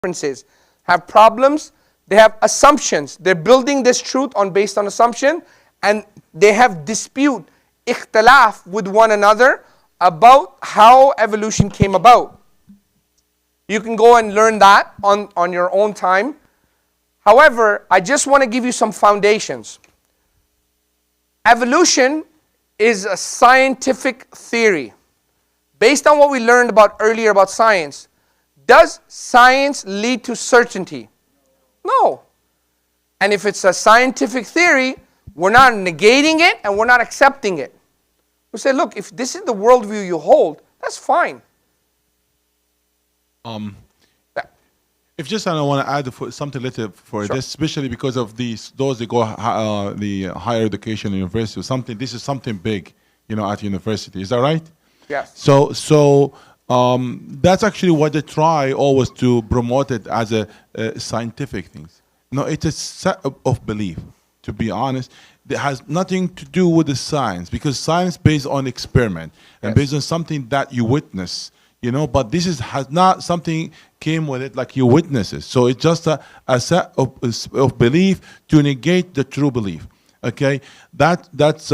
differences, have problems, they have assumptions. They're building this truth based on assumption, and they have dispute, ikhtilaf with one another about how evolution came about. You can go and learn that on your own time. However, I just want to give you some foundations. Evolution is a scientific theory. Based on what we learned earlier about science, does science lead to certainty? No. And if it's a scientific theory, we're not negating it and we're not accepting it. We say, look, if this is the worldview you hold, that's fine. If just I want to add something little for Sure. this, especially because of those that go the higher education university or something. This is something big, at university. Is that right? Yes. So that's actually what they try always to promote it as a scientific things. No, it's a set of belief. To be honest, that has nothing to do with the science, because science based on experiment and based on something that you witness. But this has not something came with it like you witness it. So it's just a set of belief to negate the true belief. Okay, that's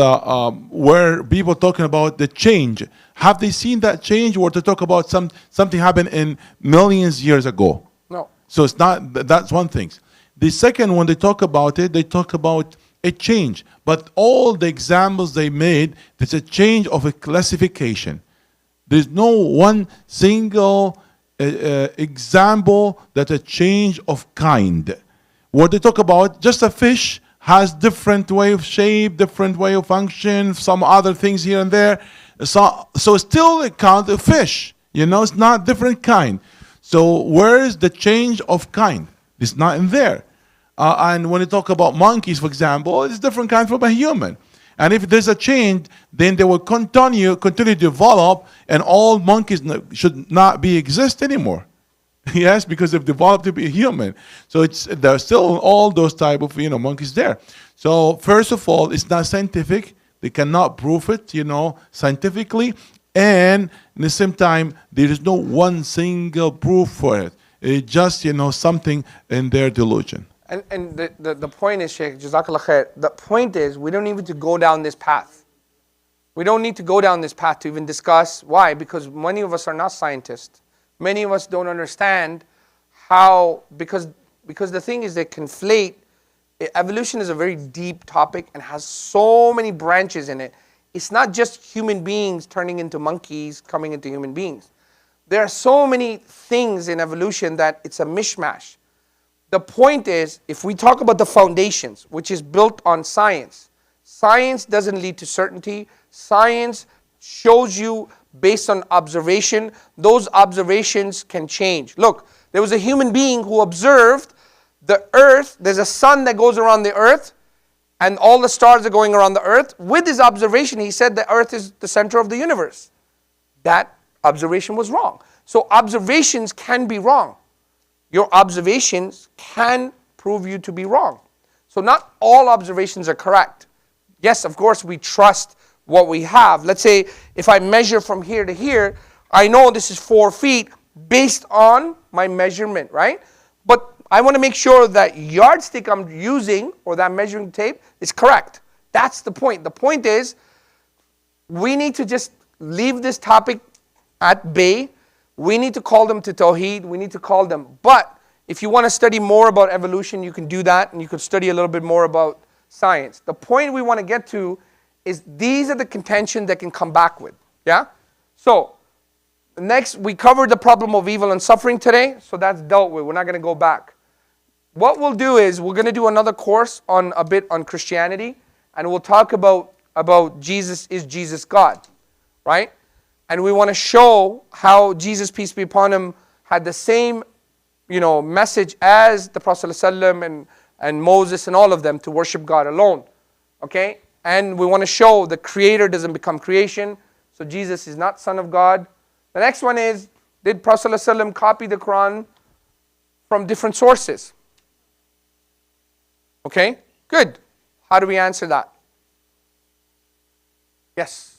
where people talking about the change. Have they seen that change, or to talk about something happened in millions years ago? No. So it's not. That's one thing. The second, when they talk about it, they talk about a change. But all the examples they made, there's a change of a classification. There's no one single example that a change of kind. What they talk about, just a fish has different way of shape, different way of function, some other things here and there. So still it counts a fish. It's not different kind. So where is the change of kind? It's not in there. And when you talk about monkeys, for example, it's different kind from a human. And if there's a change, then they will continue to develop, and all monkeys should not exist anymore. Yes, because they've developed to be a human. So there's still all those type of monkeys there. So first of all, it's not scientific. They cannot prove it, scientifically. And at the same time, there is no one single proof for it. It's just something in their delusion. And the point is, Sheikh, Jazakallah khair, the point is we don't need to go down this path. We don't need to go down this path to even discuss. Why? Because many of us are not scientists. Many of us don't understand how, because the thing is they conflate, evolution is a very deep topic and has so many branches in it. It's not just human beings turning into monkeys, coming into human beings. There are so many things in evolution that it's a mishmash. The point is, if we talk about the foundations, which is built on science, science doesn't lead to certainty. Science shows you based on observation. Those observations can change. Look, there was a human being who observed the earth. There's a sun that goes around the earth, and all the stars are going around the earth. With his observation, he said the earth is the center of the universe. That observation was wrong. So observations can be wrong. Your observations can prove you to be wrong. So not all observations are correct. Yes, of course, we trust what we have. Let's say if I measure from here to here, I know this is 4 feet based on my measurement, right? But I want to make sure that yardstick I'm using or that measuring tape is correct. That's the point. The point is we need to just leave this topic at bay. We need to call them to Tawheed. We need to call them. But if you want to study more about evolution, you can do that. And you could study a little bit more about science. The point we want to get to is these are the contention that can come back with. Yeah? So, next, we covered the problem of evil and suffering today. So that's dealt with. We're not going to go back. What we'll do is we're going to do another course on a bit on Christianity. And we'll talk about Jesus, is Jesus God? Right? And we want to show how Jesus, peace be upon him, had the same, message as the Prophet ﷺ and Moses and all of them to worship God alone. Okay? And we want to show the creator doesn't become creation. So Jesus is not son of God. The next one is, did Prophet ﷺ copy the Quran from different sources? Okay? Good. How do we answer that? Yes.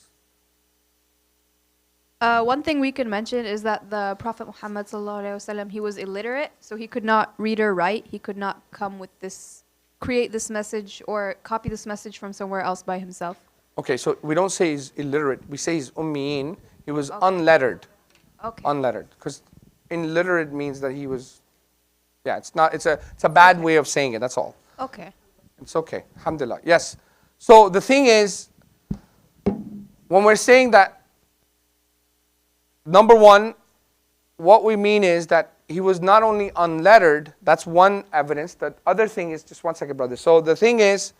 One thing we can mention is that the Prophet Muhammad ﷺ, he was illiterate, so he could not read or write. He could not come with this, create this message or copy this message from somewhere else by himself. Okay, so we don't say he's illiterate. We say he's ummiyin. He was unlettered. Okay. Unlettered. Because illiterate means that he was, yeah, it's not, it's a bad way of saying it, that's all. Okay. It's okay. Alhamdulillah. Yes. So the thing is, when we're saying that, number one, what we mean is that he was not only unlettered, that's one evidence. The other thing is, just one second, brother. So the thing is,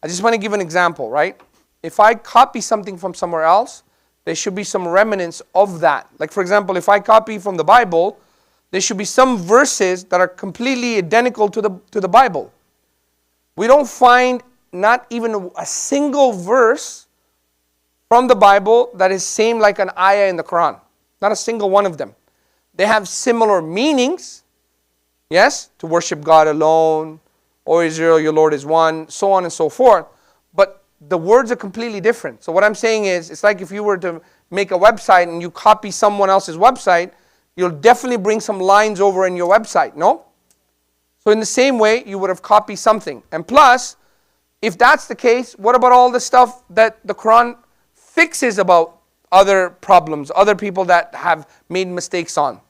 I just want to give an example, right? If I copy something from somewhere else, there should be some remnants of that. Like for example, if I copy from the Bible, there should be some verses that are completely identical to the Bible. We don't find not even a single verse from the Bible that is same like an ayah in the Quran. Not a single one of them. They have similar meanings. Yes, to worship God alone, O Israel, your Lord is one, so on and so forth. But the words are completely different. So what I'm saying is, it's like if you were to make a website and you copy someone else's website, you'll definitely bring some lines over in your website, no? So in the same way, you would have copied something. And plus, if that's the case, what about all the stuff that the Quran fixes about other problems, other people that have made mistakes on?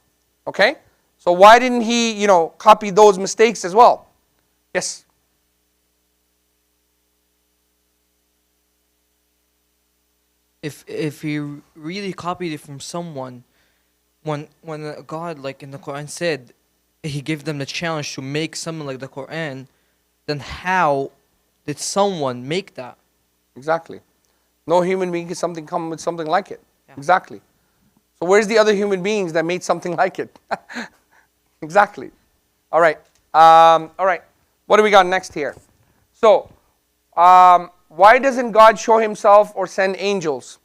Okay? So why didn't he, copy those mistakes as well? Yes? If he really copied it from someone, when God, like in the Quran, said he gave them the challenge to make something like the Quran, then how did someone make that? Exactly. No human being can come with something like it. Yeah. Exactly. So where's the other human beings that made something like it? Exactly. All right. All right. What do we got next here? So, why doesn't God show himself or send angels?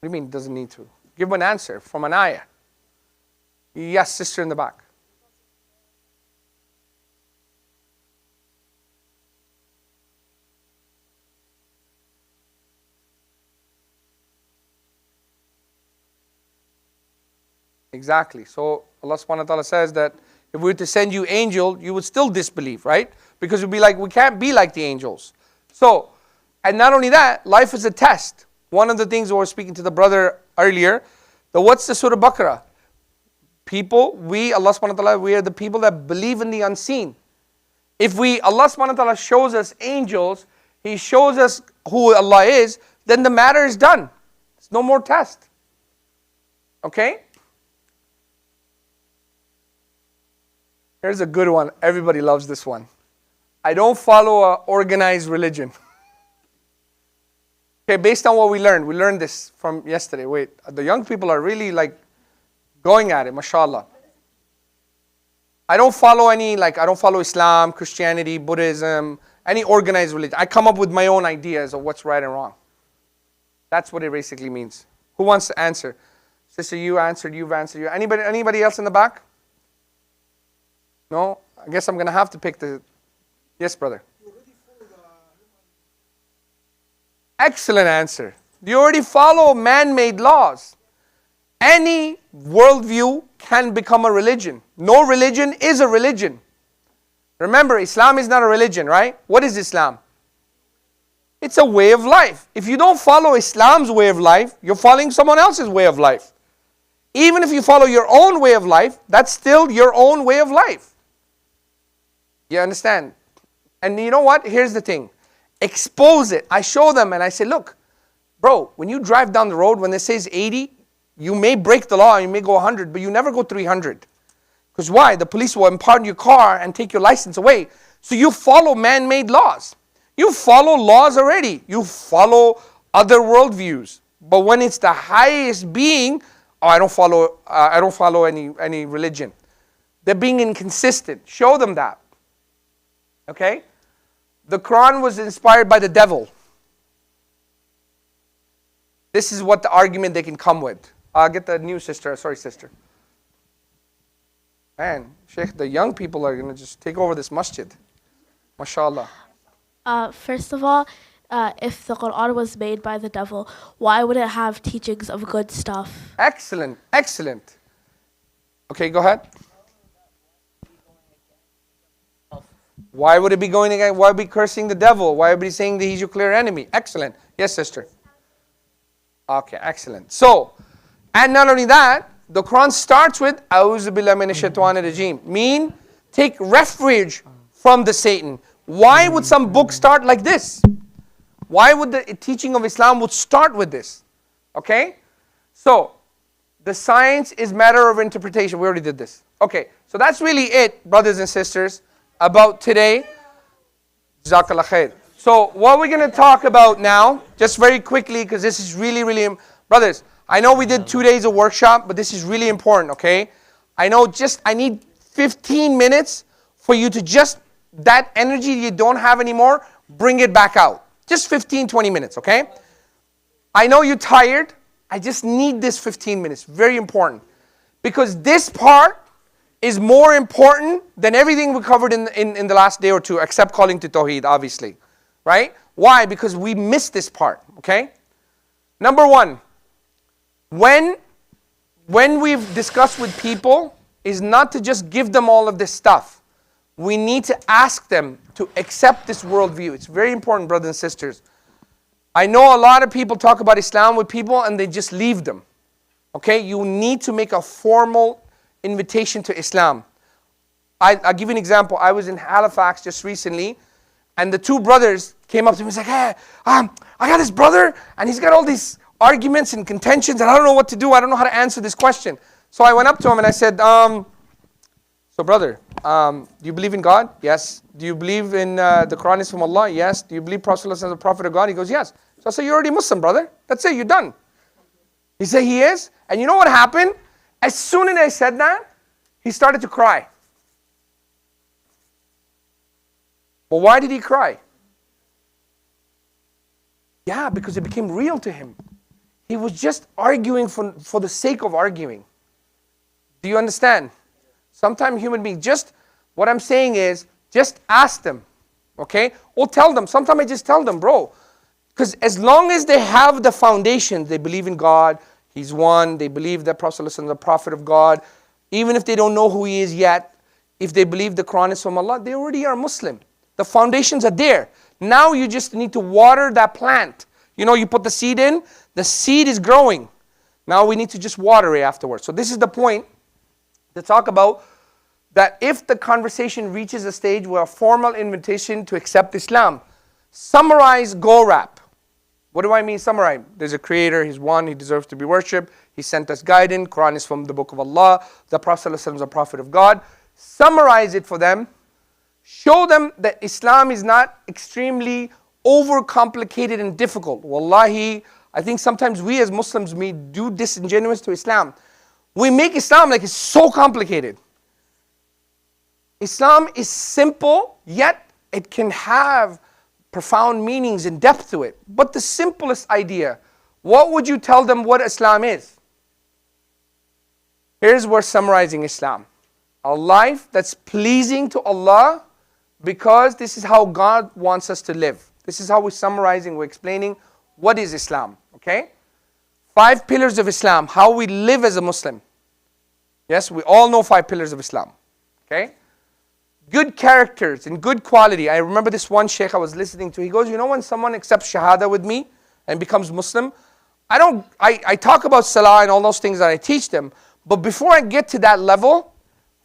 What do you mean doesn't need to? Give an answer from an ayah. Yes, sister in the back. Exactly. So Allah subhanahu wa ta'ala says that if we were to send you angel, you would still disbelieve, right? Because you'd be like, we can't be like the angels. So, and not only that, life is a test. One of the things we were speaking to the brother earlier, what's the Surah Baqarah? People, Allah subhanahu wa ta'ala, we are the people that believe in the unseen. If Allah subhanahu wa ta'ala shows us angels, He shows us who Allah is, then the matter is done. There's no more test. Okay? Here's a good one. Everybody loves this one. I don't follow an organized religion. Okay, based on what we learned this from yesterday. Wait, the young people are really going at it, mashallah. I don't follow Islam, Christianity, Buddhism, any organized religion. I come up with my own ideas of what's right and wrong. That's what it basically means. Who wants to answer? Sister, you answered, you've answered. Anybody else in the back? No? I guess I'm going to have to pick the... Yes, brother. Excellent answer. You already follow man-made laws. Any worldview can become a religion. No religion is a religion. Remember, Islam is not a religion, right? What is Islam? It's a way of life. If you don't follow Islam's way of life, you're following someone else's way of life. Even if you follow your own way of life, that's still your own way of life. You understand? And you know what? Here's the thing. Expose it. I show them and I say, look, bro, when you drive down the road, when it says 80, you may break the law, you may go 100, but you never go 300. Because why? The police will impound your car and take your license away. So you follow man-made laws. You follow laws already. You follow other worldviews. But when it's the highest being, I don't follow any religion. They're being inconsistent. Show them that. Okay? The Quran was inspired by the devil. This is what the argument they can come with. I'll get the new sister. Sorry, sister. Man, Sheikh, the young people are going to just take over this masjid. MashaAllah. First of all, if the Quran was made by the devil, why would it have teachings of good stuff? Excellent, excellent. Okay, go ahead. Why would it be going against? Why would it be cursing the devil? Why would it be saying that he's your clear enemy? Excellent. Yes, sister. Okay, excellent. So, and not only that, the Quran starts with A'udhu billahi minash shaitanir rajim. Mean, take refuge from the Satan. Why would some book start like this? Why would the teaching of Islam would start with this? Okay? So, the science is matter of interpretation. We already did this. Okay, so that's really it, brothers and sisters, about today. Jazakallah khair. So, what we're going to talk about now, just very quickly, because this is really, really, brothers, I know we did 2 days of workshop, but this is really important, okay? I know I need 15 minutes for you to just, that energy you don't have anymore, bring it back out. Just 15, 20 minutes, okay? I know you're tired. I just need this 15 minutes. Very important. Because this part is more important than everything we covered in the last day or two, except calling to Tawheed, obviously. Right? Why? Because we missed this part, okay? Number one, when we've discussed with people, is not to just give them all of this stuff. We need to ask them to accept this worldview. It's very important, brothers and sisters. I know a lot of people talk about Islam with people and they just leave them. Okay? You need to make a formal invitation to Islam. I'll give you an example. I was in Halifax just recently, and the two brothers came up to me and said, hey, I got this brother, and he's got all these arguments and contentions, and I don't know what to do. I don't know how to answer this question. So I went up to him and I said, so brother, do you believe in God? Yes. Do you believe in the Quran is from Allah? Yes. Do you believe Prophet is the Prophet of God? He goes, yes. So I said, you're already Muslim, brother. That's it, you're done. He said, he is. And you know what happened? As soon as I said that, he started to cry. Well, why did he cry? Yeah, because it became real to him. He was just arguing for the sake of arguing. Do you understand? Sometimes human beings, just what I'm saying is, just ask them, okay? Or tell them. Sometimes I just tell them, bro. Because as long as they have the foundation, they believe in God, He's one, they believe that Prophet is the Prophet of God, even if they don't know who He is yet, if they believe the Quran is from Allah, they already are Muslim. The foundations are there. Now you just need to water that plant. You know, you put the seed in, the seed is growing. Now we need to just water it afterwards. So this is the point to talk about, that if the conversation reaches a stage where a formal invitation to accept Islam, summarize, go wrap. What do I mean summarize? There's a creator, He's one, He deserves to be worshipped, He sent us guidance, Quran is from the book of Allah, the Prophet is a prophet of God. Summarize it for them. Show them that Islam is not extremely overcomplicated and difficult. Wallahi, I think sometimes we as Muslims may do disingenuous to Islam. We make Islam like it's so complicated. Islam is simple, yet it can have profound meanings and depth to it. But the simplest idea, what would you tell them what Islam is? Here's where summarizing Islam. A life that's pleasing to Allah, because this is how God wants us to live. This is how we're summarizing, we're explaining what is Islam, okay? 5 pillars of Islam, how we live as a Muslim. Yes, we all know 5 pillars of Islam, okay? Good characters and good quality. I remember this one Sheikh I was listening to. He goes, you know, when someone accepts Shahada with me and becomes Muslim, I talk about Salah and all those things that I teach them. But before I get to that level,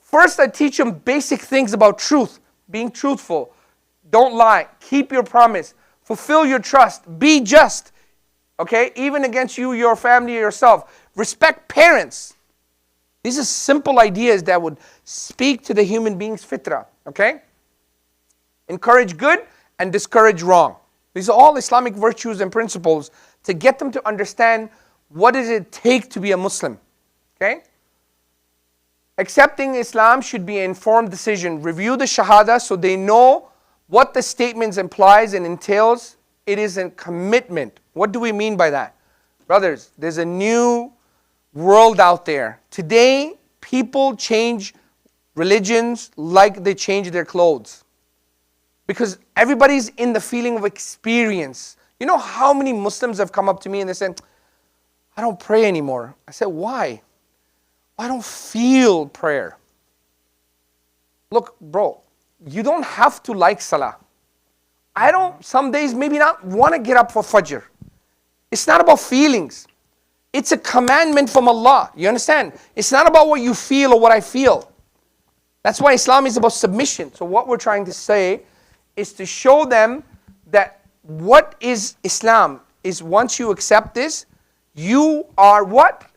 first I teach them basic things about truth. Being truthful. Don't lie. Keep your promise. Fulfill your trust. Be just. Okay? Even against you, your family, yourself. Respect parents. These are simple ideas that would speak to the human being's fitrah. Okay? Encourage good and discourage wrong. These are all Islamic virtues and principles to get them to understand what does it take to be a Muslim. Okay? Accepting Islam should be an informed decision. Review the Shahada so they know what the statements implies and entails. It is a commitment. What do we mean by that? Brothers, there's a new world out there. Today, people change religions like they change their clothes. Because everybody's in the feeling of experience. You know how many Muslims have come up to me and they said, I don't pray anymore. I said, why? I don't feel prayer. Look, bro, you don't have to like Salah. I don't, some days, maybe not want to get up for Fajr. It's not about feelings. It's a commandment from Allah. You understand? It's not about what you feel or what I feel. That's why Islam is about submission. So what we're trying to say is to show them that what is Islam is once you accept this, you are what?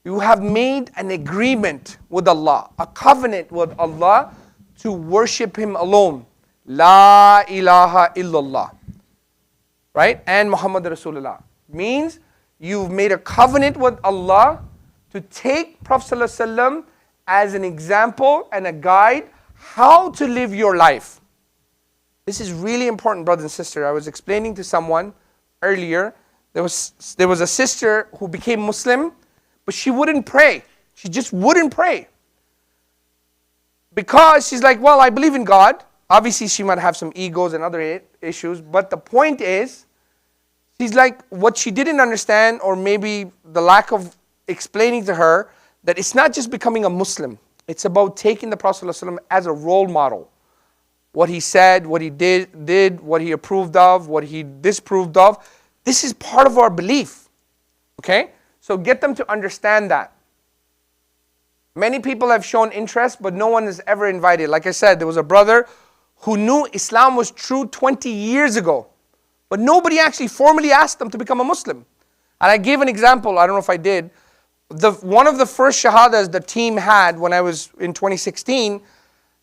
You have made an agreement with Allah, a covenant with Allah to worship Him alone. La ilaha illallah. Right? And Muhammad Rasulullah. Means you've made a covenant with Allah to take Prophet ﷺ as an example and a guide how to live your life. This is really important, brothers and sisters. I was explaining to someone earlier, there was a sister who became Muslim, but she wouldn't pray. She just wouldn't pray. Because she's like, well, I believe in God. Obviously, she might have some egos and other issues, but the point is, she's like, what she didn't understand, or maybe the lack of explaining to her, that it's not just becoming a Muslim. It's about taking the Prophet ﷺ as a role model. What he said, what he did, what he approved of, what he disapproved of. This is part of our belief. Okay? So get them to understand that. Many people have shown interest, but no one is ever invited. Like I said, there was a brother who knew Islam was true 20 years ago, but nobody actually formally asked them to become a Muslim. And I gave an example, I don't know if I did. One of the first shahadas the team had when I was in 2016,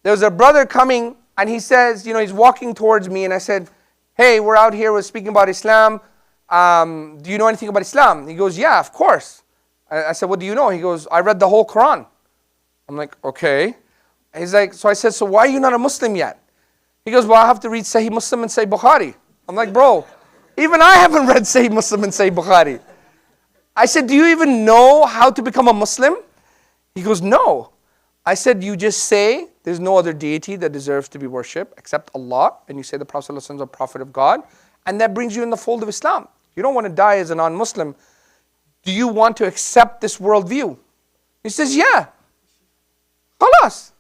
there was a brother coming and he says, you know, he's walking towards me and I said, hey, we're out here, we're speaking about Islam. Do you know anything about Islam? He goes, yeah, of course. I said, what do you know? He goes, I read the whole Quran. I'm like, okay. He's like, so I said, so why are you not a Muslim yet? He goes, well, I have to read Sahih Muslim and Sahih Bukhari. I'm like, bro, even I haven't read Sahih Muslim and Sahih Bukhari. I said, do you even know how to become a Muslim? He goes, no. I said, you just say there's no other deity that deserves to be worshipped except Allah, and you say the Prophet ﷺ is a prophet of God, and that brings you in the fold of Islam. You don't want to die as a non-Muslim. Do you want to accept this worldview? He says, yeah. Khalas.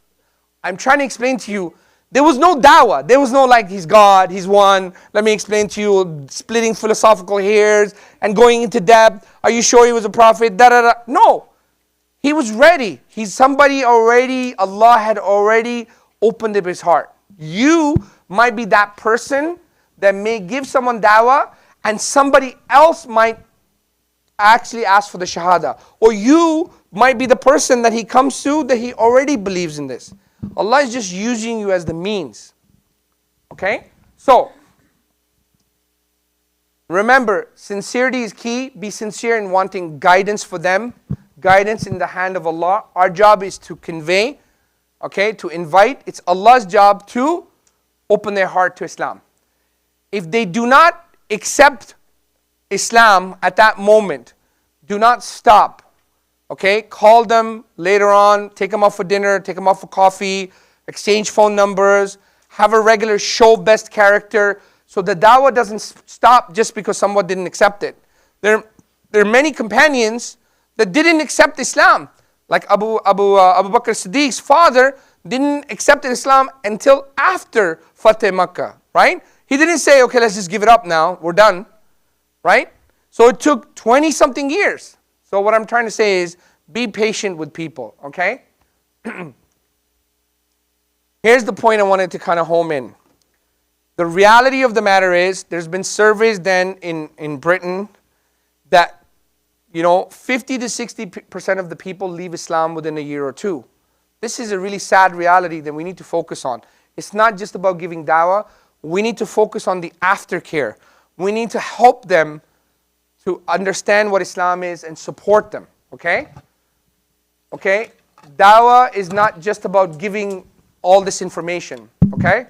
I'm trying to explain to you, there was no dawah. There was no like, he's God, he's one. Let me explain to you, splitting philosophical hairs and going into depth. Are you sure he was a prophet? Da, da, da. No. He was ready. He's somebody already, Allah had already opened up his heart. You might be that person that may give someone dawah and somebody else might actually ask for the shahada. Or you might be the person that he comes to that he already believes in this. Allah is just using you as the means. Okay? So, remember, sincerity is key. Be sincere in wanting guidance for them. Guidance in the hand of Allah. Our job is to convey, okay, to invite. It's Allah's job to open their heart to Islam. If they do not accept Islam at that moment, do not stop. Okay, call them later on, take them out for dinner, take them out for coffee, exchange phone numbers, have a regular show best character, so the dawah doesn't stop just because someone didn't accept it. There are many companions that didn't accept Islam. Like Abu Bakr Siddiq's father didn't accept Islam until after Fateh Makkah, right? He didn't say, okay, let's just give it up now, we're done, right? So it took 20-something years. So what I'm trying to say is, be patient with people, okay? Here's the point I wanted to kind of home in. The reality of the matter is, there's been surveys done in Britain that, you know, 50 to 60% of the people leave Islam within a year or two. This is a really sad reality that we need to focus on. It's not just about giving dawah. We need to focus on the aftercare. We need to help them to understand what Islam is and support them, okay? Okay? Dawah is not just about giving all this information, okay?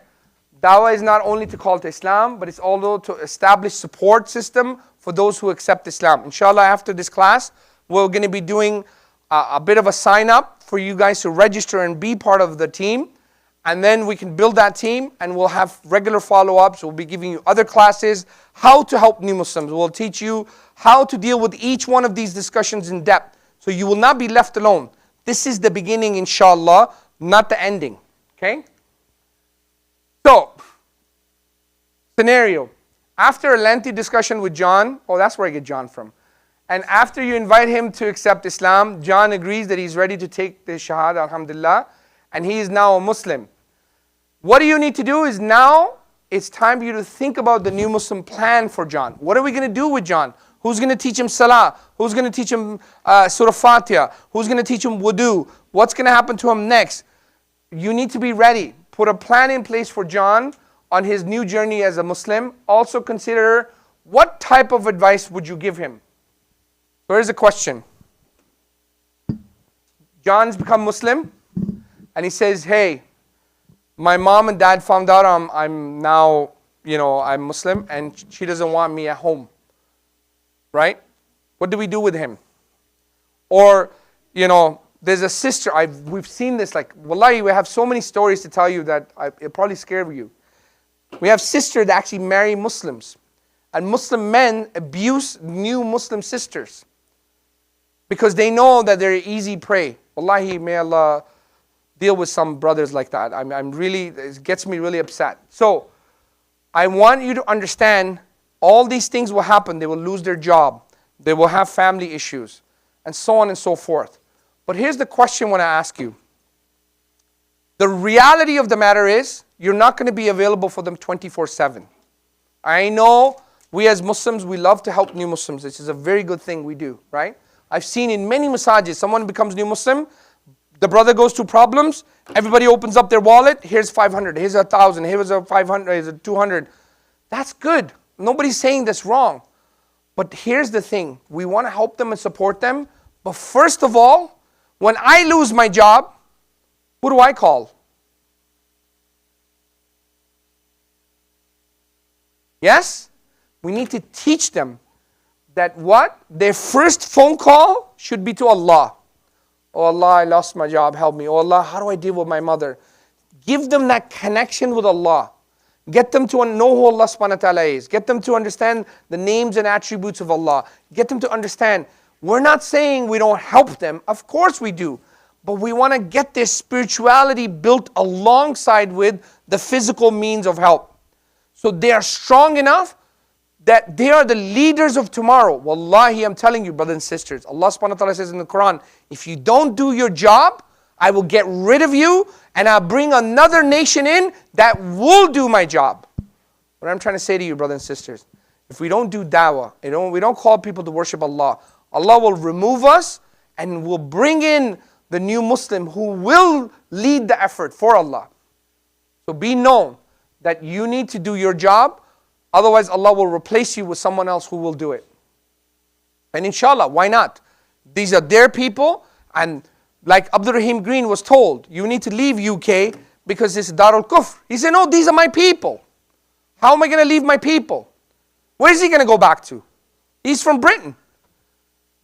Dawah is not only to call to Islam, but it's also to establish support system for those who accept Islam. Inshallah, after this class, we're going to be doing a bit of a sign up for you guys to register and be part of the team. And then we can build that team and we'll have regular follow-ups. We'll be giving you other classes, how to help new Muslims. We'll teach you how to deal with each one of these discussions in depth. So you will not be left alone. This is the beginning, inshallah, not the ending. Okay? So, scenario. After a lengthy discussion with John, oh, that's where I get John from. And after you invite him to accept Islam, John agrees that he's ready to take the Shahada, alhamdulillah, and he is now a Muslim. What do you need to do is now, it's time for you to think about the new Muslim plan for John. What are we going to do with John? Who's going to teach him Salah? Who's going to teach him Surah Fatiha? Who's going to teach him Wudu? What's going to happen to him next? You need to be ready. Put a plan in place for John on his new journey as a Muslim. Also consider what type of advice would you give him? So here's a question. John's become Muslim and he says, hey, my mom and dad found out I'm now, I'm Muslim and she doesn't want me at home. Right? What do we do with him? Or, there's a sister, we've seen this, like, wallahi, we have so many stories to tell you that it'll probably scare you. We have sisters that actually marry Muslims. And Muslim men abuse new Muslim sisters. Because they know that they're easy prey. Wallahi, may Allah deal with some brothers like that. It gets me really upset. So, I want you to understand, all these things will happen. They will lose their job. They will have family issues. And so on and so forth. But here's the question I want to ask you. The reality of the matter is, you're not going to be available for them 24/7. I know we as Muslims, we love to help new Muslims. This is a very good thing we do, right? I've seen in many masajid, someone becomes new Muslim, the brother goes through problems, everybody opens up their wallet, here's 500, here's 1,000, here's a 500, here's a 200. That's good. Nobody's saying that's wrong. But here's the thing, we want to help them and support them, but first of all, when I lose my job, who do I call? Yes? We need to teach them that what? Their first phone call should be to Allah. Oh Allah, I lost my job, help me. Oh Allah, how do I deal with my mother? Give them that connection with Allah. Get them to know who Allah subhanahu wa ta'ala is. Get them to understand the names and attributes of Allah. Get them to understand, we're not saying we don't help them. Of course we do. But we want to get their spirituality built alongside with the physical means of help. So they are strong enough that they are the leaders of tomorrow. Wallahi, I'm telling you, brothers and sisters. Allah subhanahu wa ta'ala says in the Quran, if you don't do your job, I will get rid of you and I'll bring another nation in that will do my job. What I'm trying to say to you, brothers and sisters, if we don't do dawah, we don't call people to worship Allah, Allah will remove us and will bring in the new Muslim who will lead the effort for Allah. So be known that you need to do your job, otherwise Allah will replace you with someone else who will do it. And inshallah, why not? These are their people, and like Abdul Rahim Green was told, you need to leave UK because it's Darul Kufr. He said, no, these are my people. How am I going to leave my people? Where is he going to go back to? He's from Britain.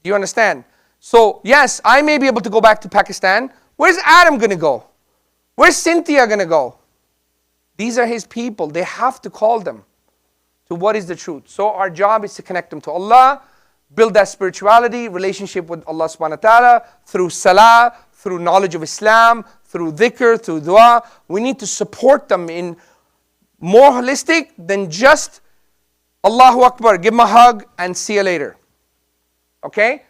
Do you understand? So, yes, I may be able to go back to Pakistan. Where's Adam going to go? Where's Cynthia going to go? These are his people. They have to call them to what is the truth. So our job is to connect them to Allah, build that spirituality, relationship with Allah subhanahu wa ta'ala, through salah, through knowledge of Islam, through dhikr, through dua. We need to support them in more holistic than just Allahu Akbar, give him a hug and see you later. Okay?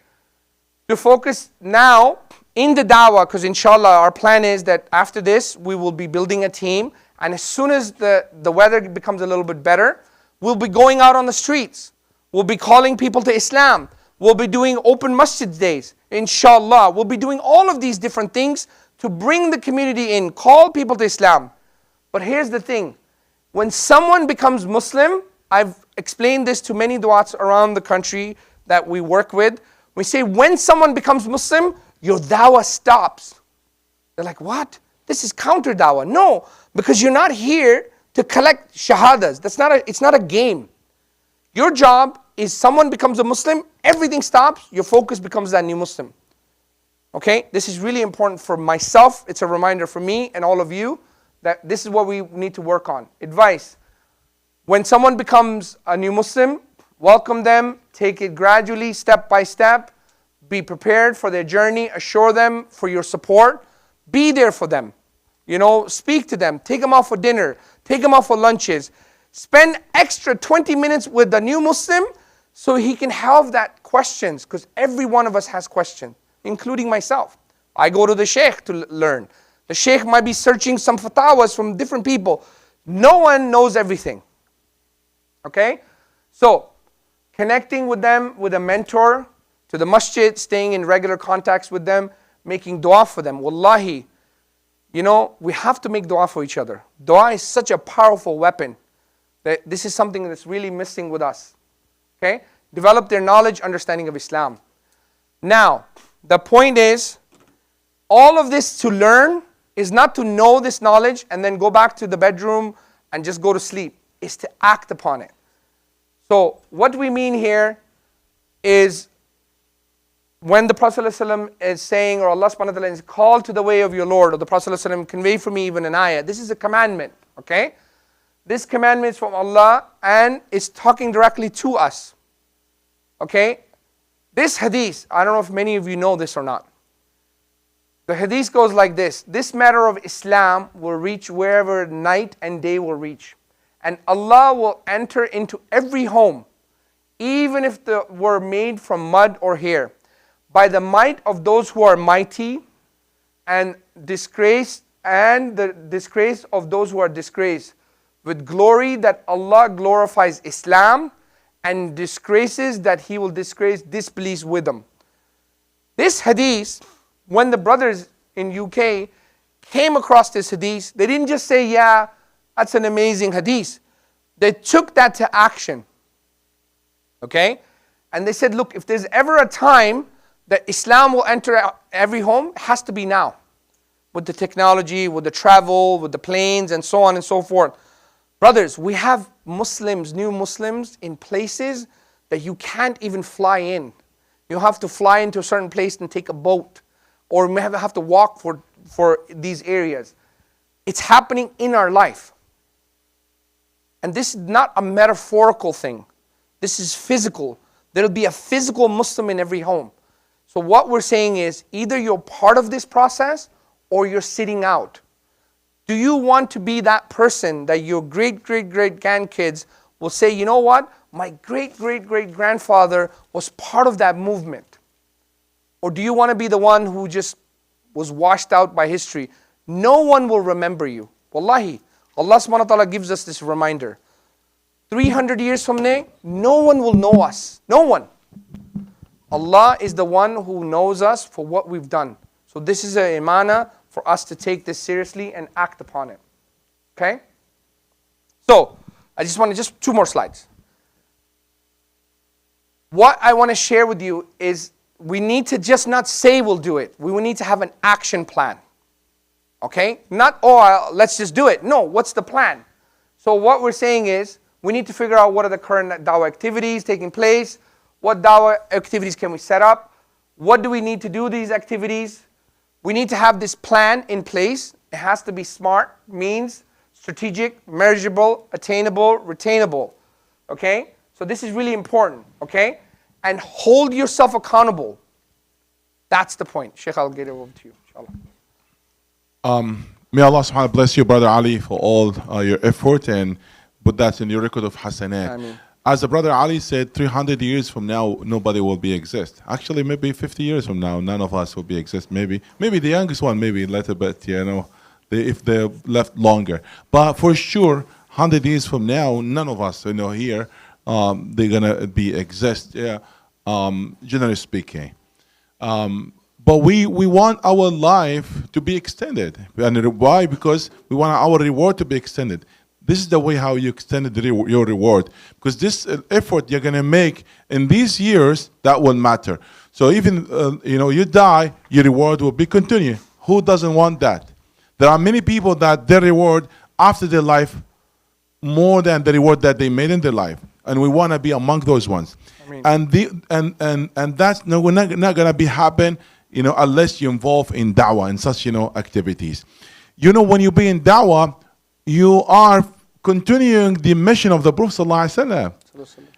To focus now in the dawah, because inshallah our plan is that after this we will be building a team, and as soon as the weather becomes a little bit better, we'll be going out on the streets. We'll be calling people to Islam. We'll be doing open masjid days. Inshallah, we'll be doing all of these different things to bring the community in, call people to Islam. But here's the thing. When someone becomes Muslim, I've explained this to many du'ats around the country that we work with. We say when someone becomes Muslim, your dawah stops. They're like, what? This is counter dawah. No, because you're not here to collect shahadas. It's not a game. Your job is someone becomes a Muslim, everything stops, your focus becomes that new Muslim. Okay? This is really important for myself. It's a reminder for me and all of you that this is what we need to work on. Advice. When someone becomes a new Muslim, welcome them, take it gradually, step by step. Be prepared for their journey, assure them for your support. Be there for them. You know, speak to them, take them out for dinner, take them out for lunches. Spend extra 20 minutes with the new Muslim so he can have that questions, because every one of us has questions, including myself. I go to the Sheikh to learn. The Sheikh might be searching some fatawas from different people. No one knows everything. Okay? So, connecting with them with a mentor to the masjid, staying in regular contacts with them, making dua for them. Wallahi, you know, we have to make dua for each other. Dua is such a powerful weapon that this is something that's really missing with us. Okay? Develop their knowledge, understanding of Islam. Now, the point is, all of this to learn is not to know this knowledge and then go back to the bedroom and just go to sleep. It's to act upon it. So, what we mean here is when the Prophet ﷺ is saying, or Allah subhanahu wa ta'ala is called to the way of your Lord, or the Prophet ﷺ convey for me even an ayah, this is a commandment, okay? This commandment is from Allah and it's talking directly to us. Okay? This hadith, I don't know if many of you know this or not. The hadith goes like this. This matter of Islam will reach wherever night and day will reach. And Allah will enter into every home, even if they were made from mud or hair, by the might of those who are mighty, and the disgrace of those who are disgraced, with glory that Allah glorifies Islam, and disgraces that He will disgrace disbelief with them. This hadith, when the brothers in UK came across this hadith, they didn't just say, yeah, that's an amazing hadith. They took that to action. Okay? And they said, look, if there's ever a time that Islam will enter every home, it has to be now. With the technology, with the travel, with the planes, and so on and so forth. Brothers, we have Muslims, new Muslims, in places that you can't even fly in. You have to fly into a certain place and take a boat. Or may have to walk for these areas. It's happening in our life. And this is not a metaphorical thing. This is physical. There'll be a physical Muslim in every home. So what we're saying is, either you're part of this process or you're sitting out. Do you want to be that person that your great-great-great-grandkids will say, you know what? My great-great-great-grandfather was part of that movement. Or do you want to be the one who just was washed out by history? No one will remember you. Wallahi, Allah subhanahu wa ta'ala gives us this reminder. 300 years from now, no one will know us. No one. Allah is the one who knows us for what we've done. So this is a imana for us to take this seriously and act upon it. Okay? So, I just want to, just 2 more slides. What I want to share with you is we need to just not say we'll do it. We will need to have an action plan. Okay? Not, let's just do it. No, what's the plan? So what we're saying is, we need to figure out what are the current Dawah activities taking place. What Dawah activities can we set up? What do we need to do these activities? We need to have this plan in place. It has to be smart, means, strategic, measurable, attainable, retainable. Okay? So this is really important. Okay? And hold yourself accountable. That's the point. Sheikh, I'll get it over to you, inshallah. May Allah subhanahu wa ta'ala bless you, Brother Ali, for all your effort and put that in your record of hasanat. Ameen. As the Brother Ali said, 300 years from now, nobody will be exist. Actually, maybe 50 years from now, none of us will be exist. Maybe the youngest one, maybe a little bit, you know, if they're left longer. But for sure, 100 years from now, none of us, you know, here, they're gonna be exist. Yeah, generally speaking. But we want our life to be extended. And why? Because we want our reward to be extended. This is the way how you extended your reward. Because this effort you're going to make in these years, that will matter. So even, you die, your reward will be continued. Who doesn't want that? There are many people that their reward after their life more than the reward that they made in their life. And we want to be among those ones. I mean. And that's not going to be happen, unless you involve in da'wah and such, activities. You know, when you be in Dawah, you are continuing the mission of the Prophet ﷺ.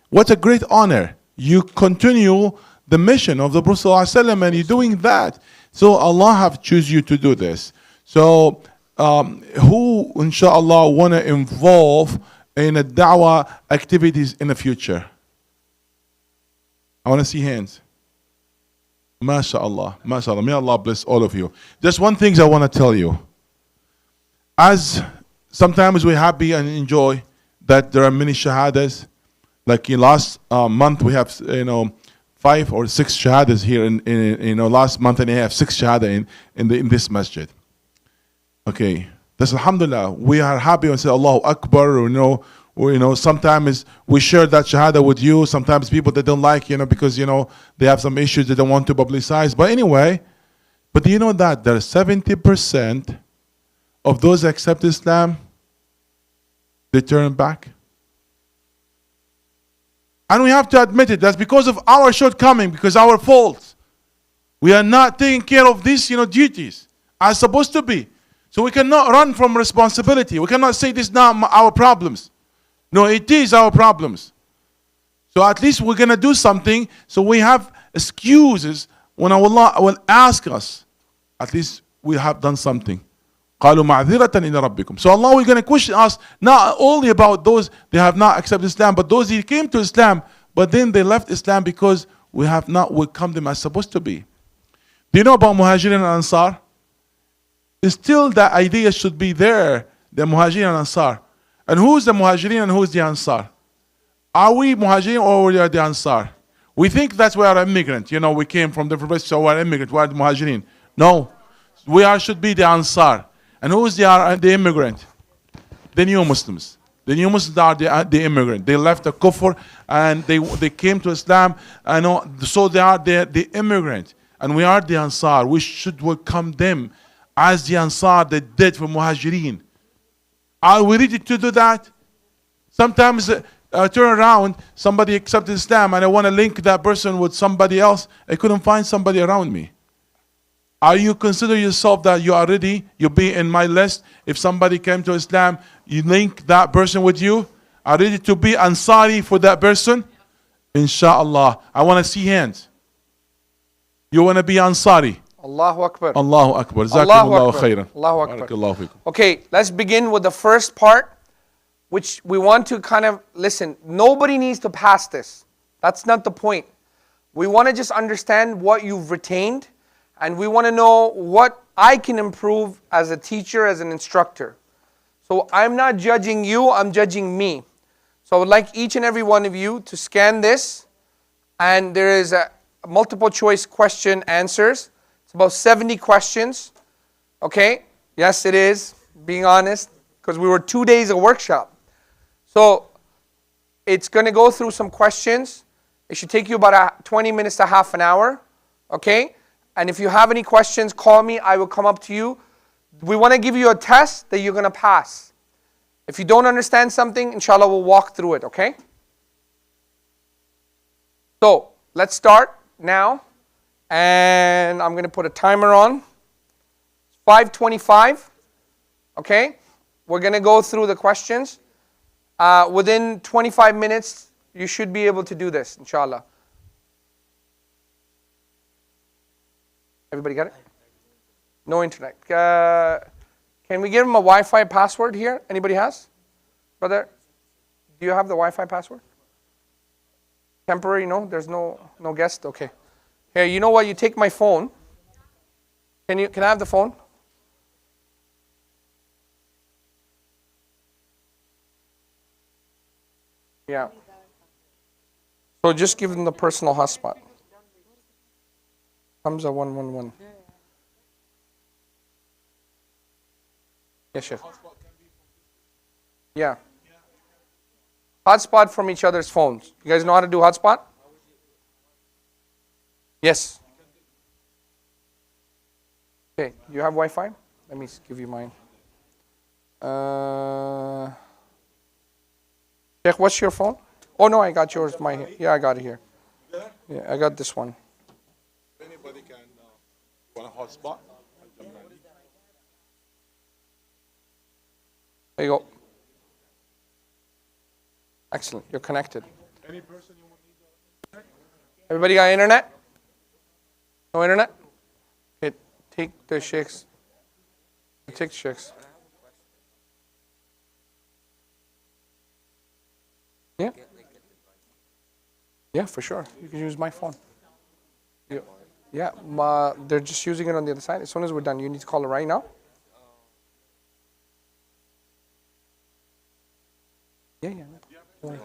What a great honor. You continue the mission of the Prophet ﷺ and you're doing that. So Allah have choose you to do this. So who inshallah want to involve in a da'wah activities in the future? I want to see hands. MashaAllah, MashaAllah. May Allah bless all of you. Just one thing I want to tell you. As sometimes we're happy and enjoy that there are many shahadas. Like in last month we have 5 or 6 shahadas here in last month and a half, 6 shahada in this masjid. Okay, that's alhamdulillah. We are happy and say Allahu Akbar. Sometimes we share that shahada with you. Sometimes people that don't like, because they have some issues they don't want to publicize. But anyway, but do you know that there are 70% of those that accept Islam, they turn back? And we have to admit it. That's because of our shortcoming, because our faults. We are not taking care of these, duties as supposed to be. So we cannot run from responsibility. We cannot say this is not our problems. No, it is our problems. So at least we're going to do something. So we have excuses when Allah will ask us. At least we have done something. قالوا معذرة إلى ربكم. So Allah will going to question us not only about those they have not accepted Islam, but those who came to Islam, but then they left Islam because we have not welcomed them as supposed to be. Do you know about Muhajirin and Ansar? Still that idea should be there, the Muhajirin and Ansar. And who's the Muhajirin and who's the Ansar? Are we Muhajirin or we are the Ansar? We think that's we are immigrant. We came from different places, so we are immigrant. We are the Muhajirin. No, should be the Ansar. And who is the immigrant? The new Muslims. The new Muslims are the immigrant. They left the kufr and they came to Islam. So they are the immigrant. And we are the Ansar. We should welcome them as the Ansar that did for Muhajirin. Are we ready to do that? Sometimes turn around, somebody accepted Islam and I want to link that person with somebody else. I couldn't find somebody around me. Are you consider yourself that you are ready? You'll be in my list. If somebody came to Islam, you link that person with you. Are ready to be Ansari for that person? Inshallah. I want to see hands. You want to be Ansari? Allahu Akbar. Allahu Akbar. Allahu Jazakumullahu khairan. Allahu Akbar. Barakallahu fikum. Okay, let's begin with the first part, which we want to kind of listen. Nobody needs to pass this. That's not the point. We want to just understand what you've retained. And we want to know what I can improve as a teacher, as an instructor. So I'm not judging you, I'm judging me. So I would like each and every one of you to scan this. And there is a multiple choice question answers. It's about 70 questions. Okay? Yes, it is, being honest, because we were 2 days of workshop. So it's going to go through some questions. It should take you about 20 minutes to half an hour. Okay? And if you have any questions, call me. I will come up to you. We want to give you a test that you're going to pass. If you don't understand something, inshallah, we'll walk through it, okay? So, let's start now. And I'm going to put a timer on. 5:25, okay? We're going to go through the questions. Within 25 minutes, you should be able to do this, inshallah. Everybody got it? No internet. Can we give him a Wi-Fi password here? Anybody has? Brother, do you have the Wi-Fi password? Temporary, no? There's no guest? Okay. Here, you know what? You take my phone. Can I have the phone? Yeah. So just give them the personal hotspot. Hamza 111. Yes, Sheikh. Yeah. Hotspot from each other's phones. You guys know how to do hotspot? Yes. Okay, you have Wi-Fi? Let me give you mine. Sheikh, what's your phone? Oh no, I got yours. Yeah, I got it here. Yeah, I got this one. Anybody can want a hotspot? There you go. Excellent. You're connected. Everybody got internet? No internet? Okay, take the Sheikhs. Take the Sheikhs. Yeah? Yeah, for sure. You can use my phone. Yeah, they're just using it on the other side. As soon as we're done, you need to call it right now. Yeah, yeah. No.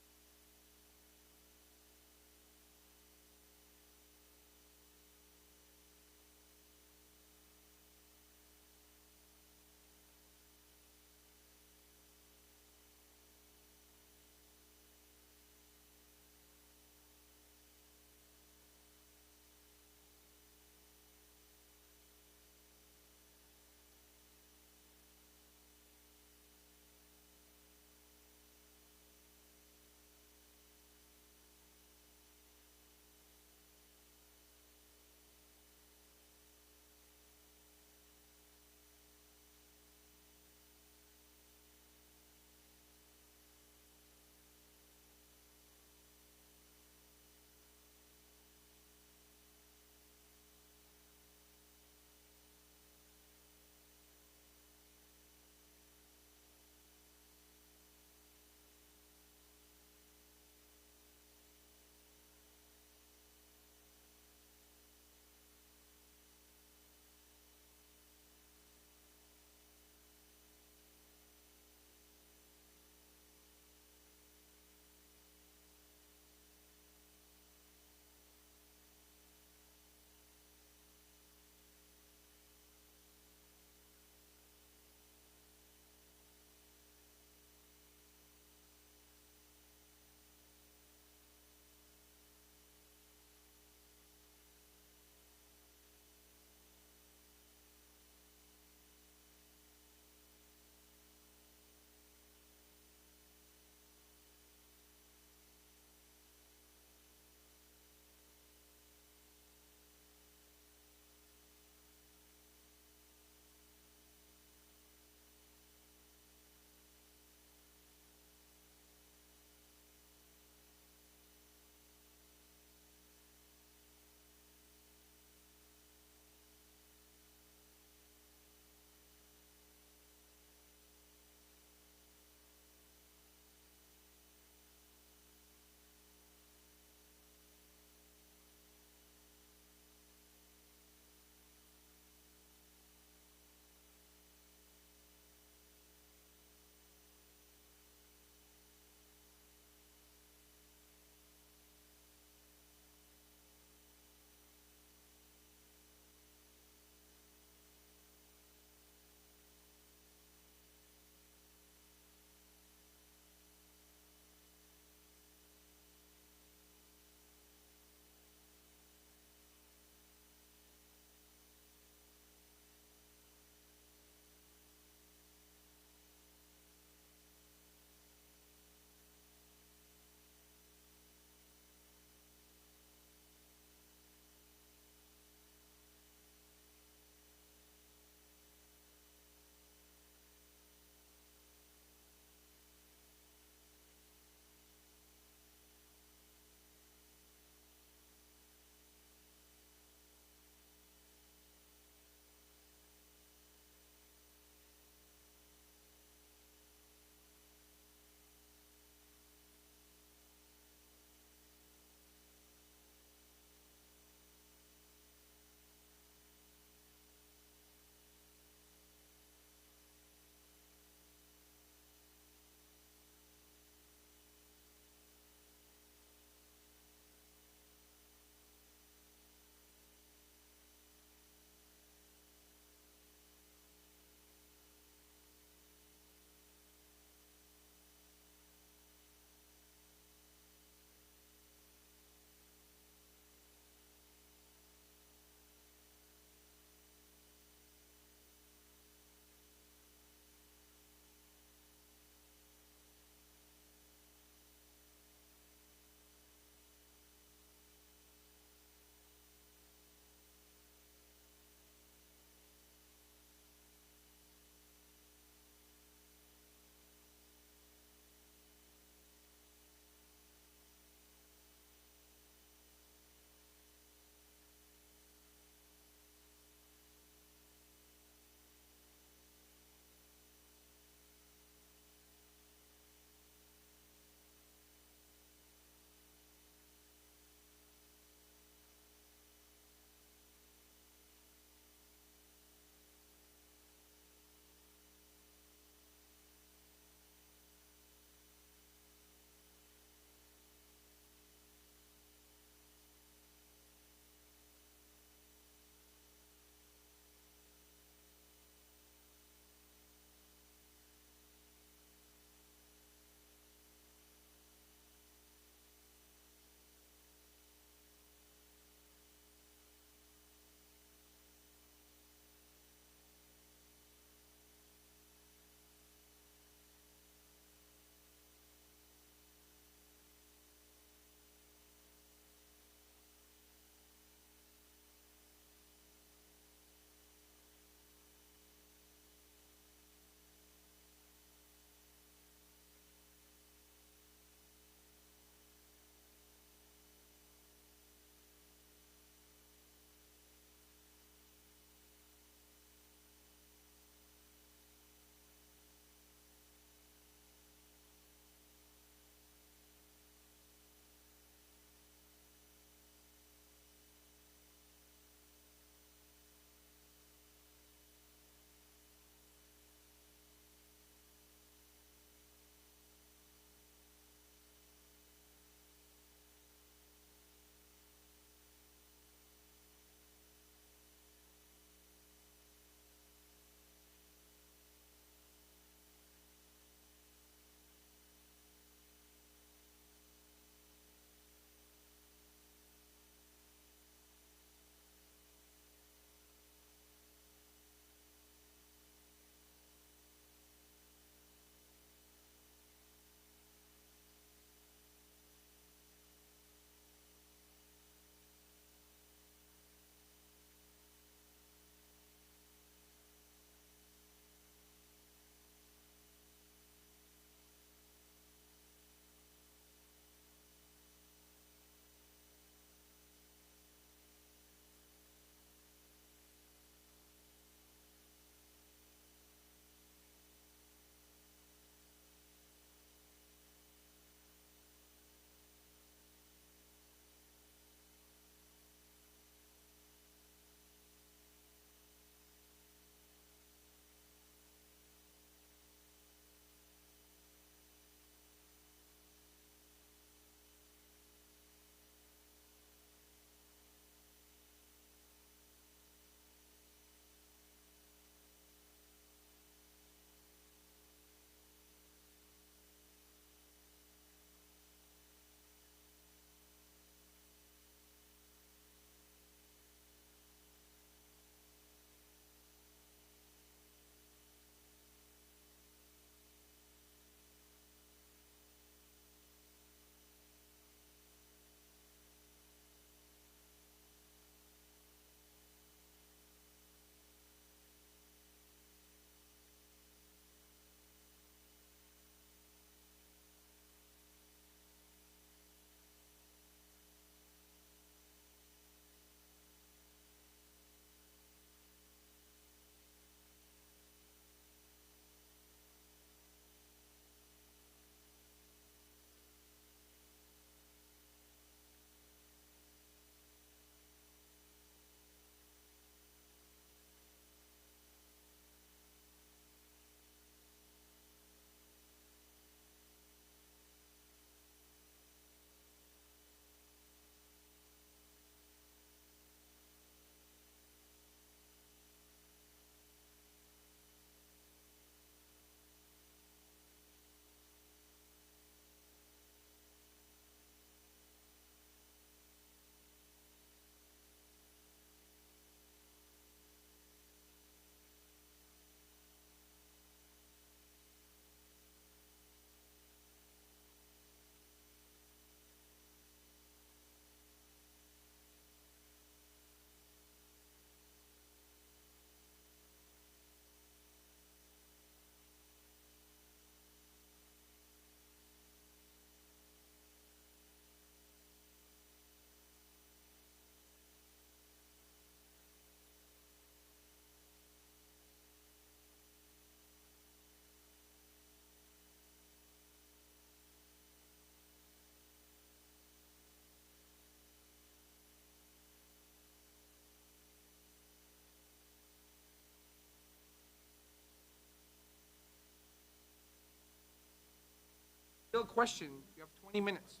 still a question. You have 20 minutes.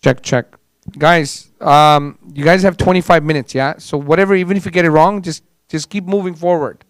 Check, check. Guys, you guys have 25 minutes, yeah? So whatever, even if you get it wrong, just keep moving forward.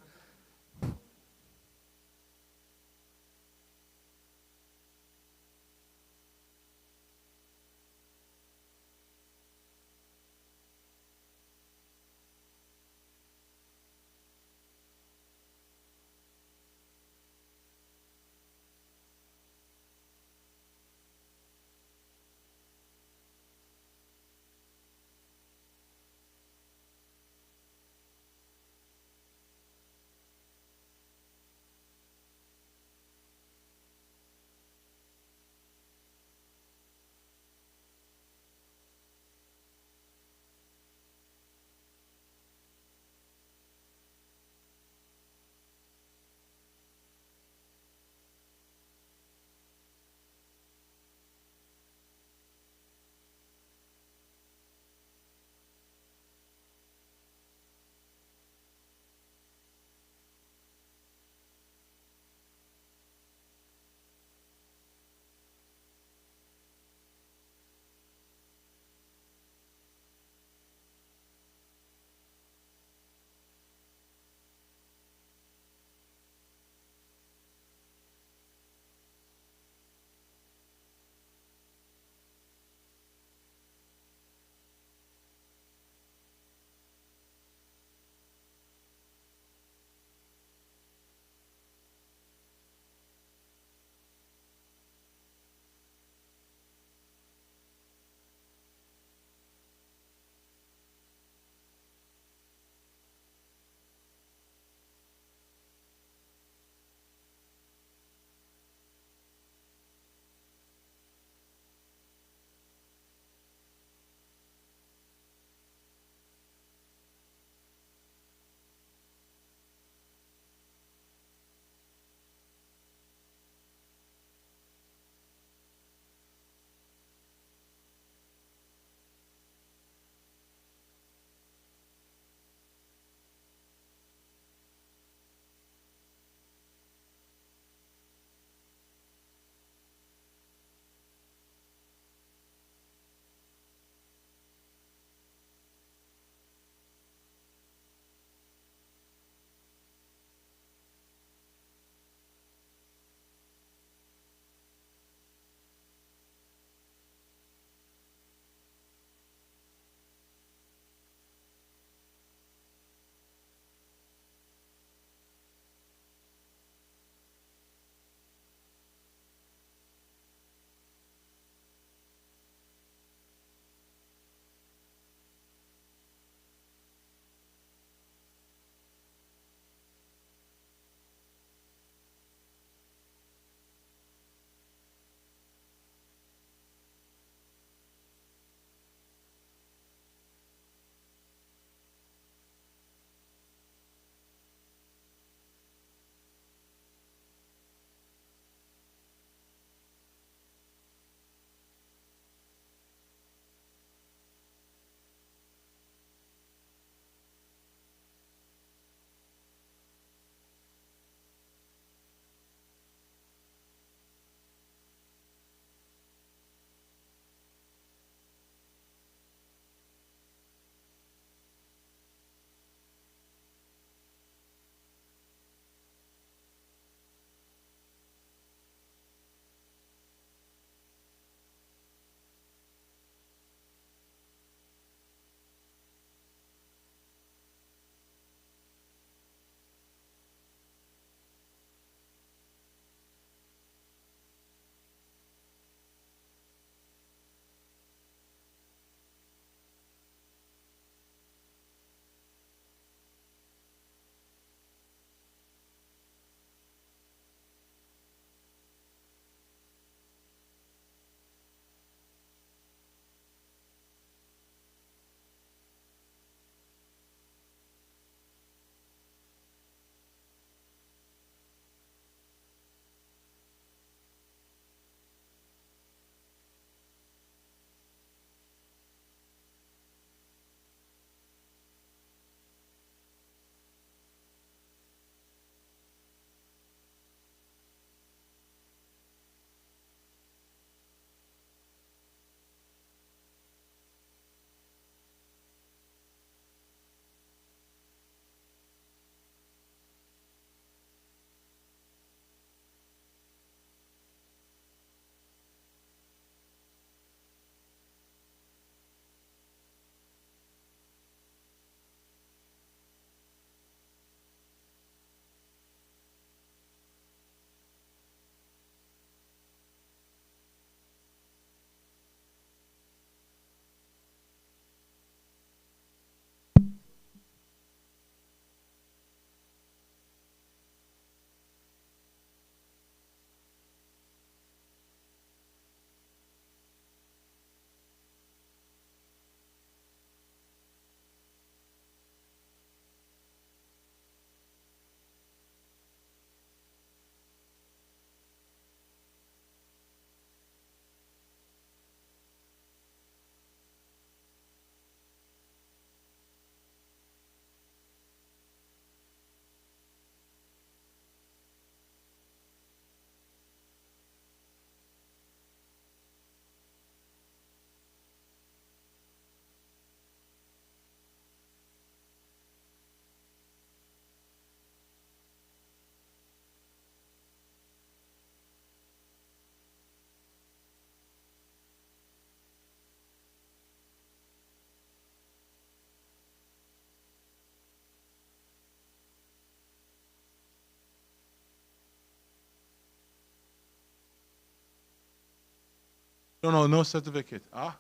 No, no certificate. Ah,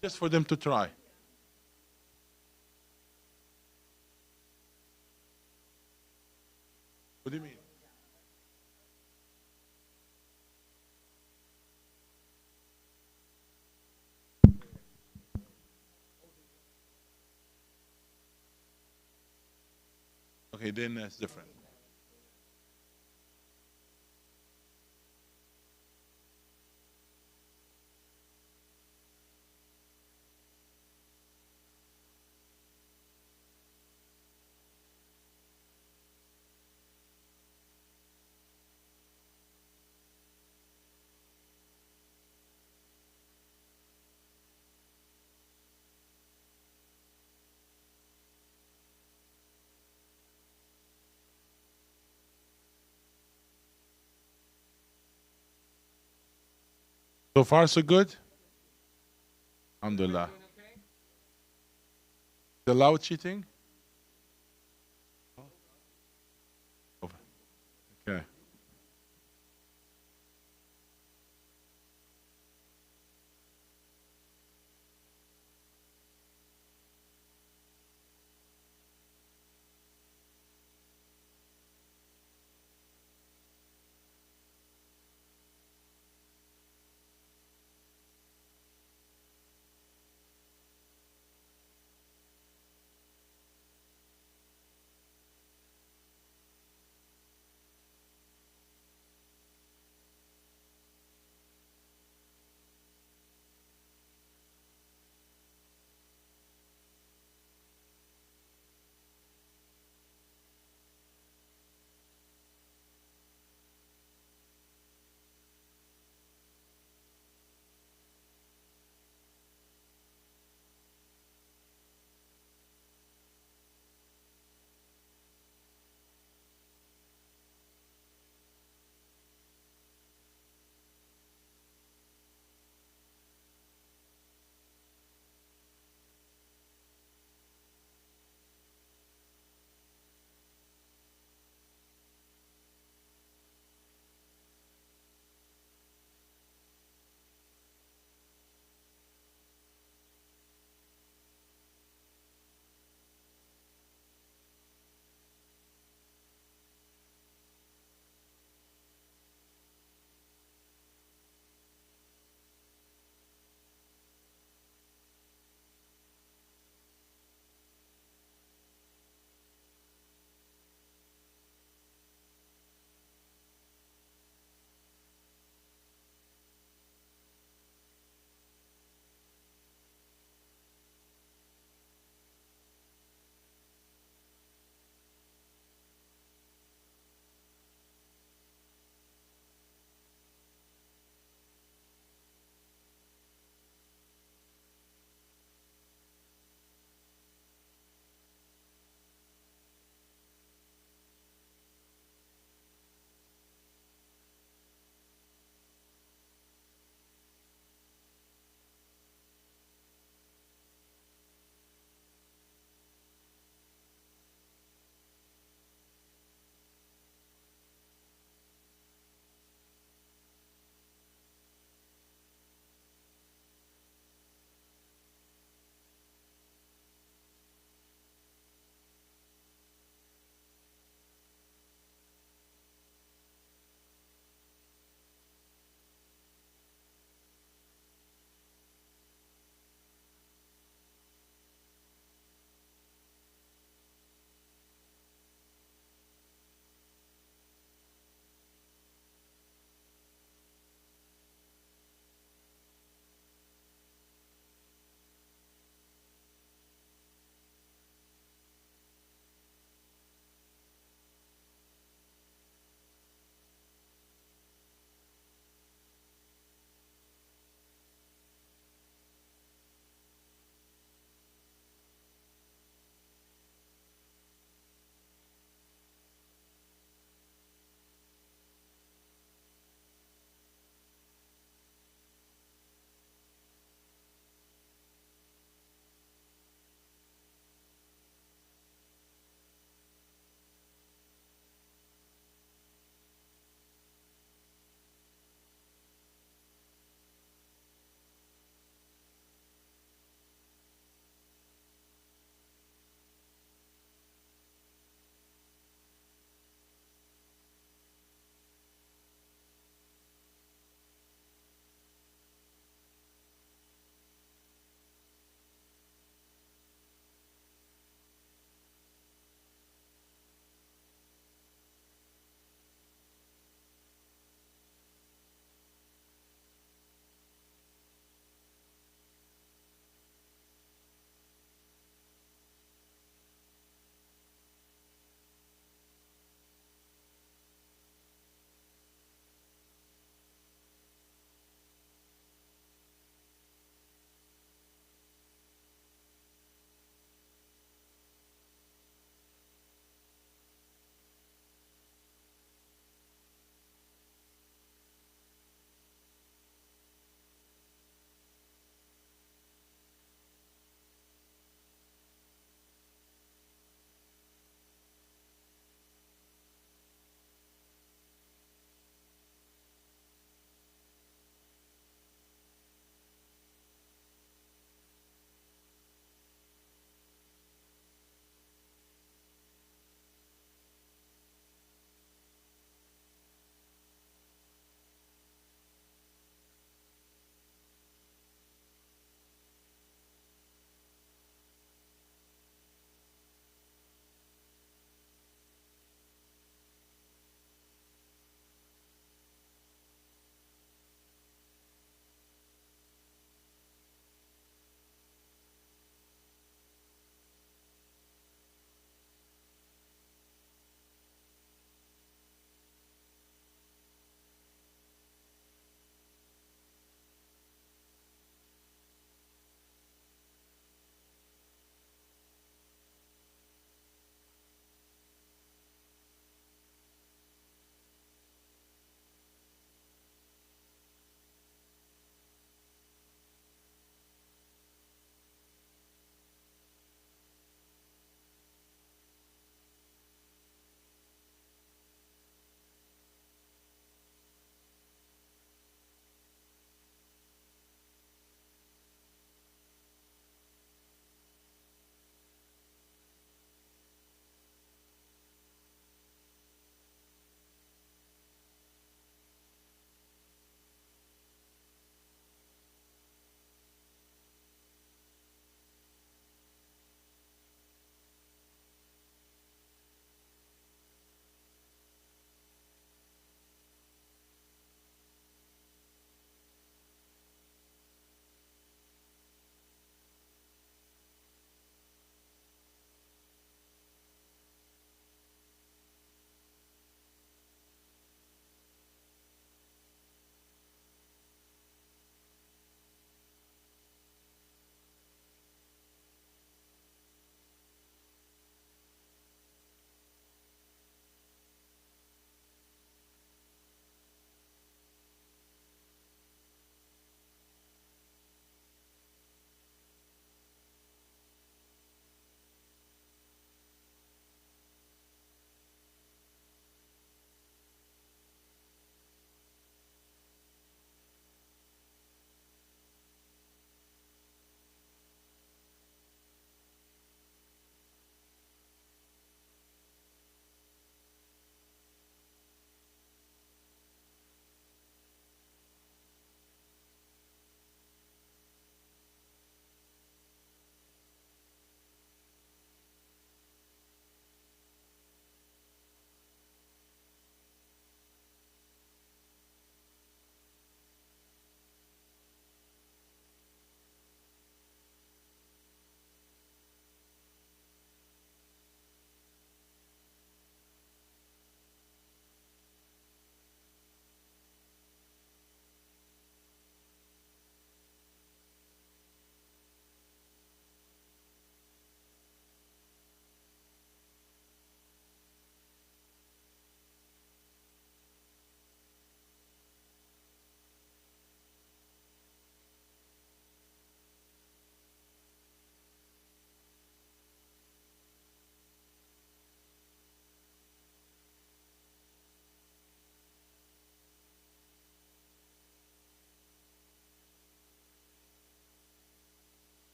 just for them to try. What do you mean? Okay, then that's different. So far, so good? Alhamdulillah. Is allowed cheating? Okay.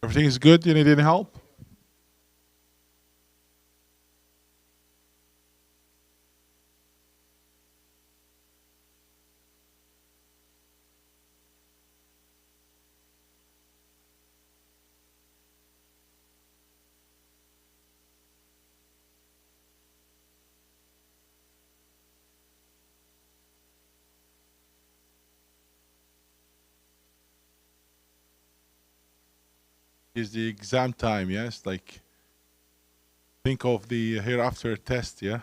Everything is good? You need any help? Is the exam time, yes? Like, think of the hereafter test, yeah?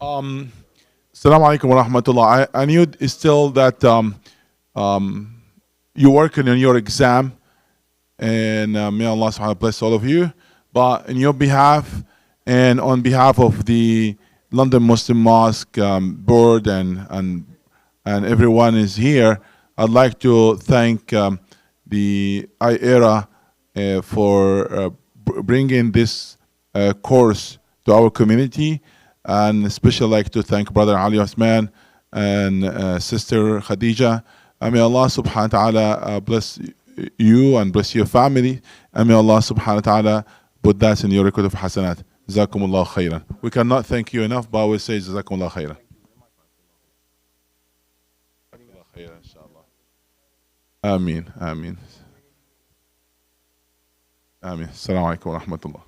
Assalamu alaikum wa rahmatullah. I knew it's still that you're working on your exam, and may Allah subhanahu wa ta'ala bless all of you. But in your behalf and on behalf of the London Muslim Mosque board and everyone is here, I'd like to thank the iERA for bringing this course to our community, and especially like to thank Brother Ali Usman and Sister Khadija. And may Allah subhanahu wa ta'ala bless you and bless your family, and may Allah subhanahu wa ta'ala put that in your record of hasanat. Jazakumullah khairan. We cannot thank you enough, but we say Jazakumullah khairan. Ameen, ameen. Ameen. Assalamu alaikum wa rahmatullah.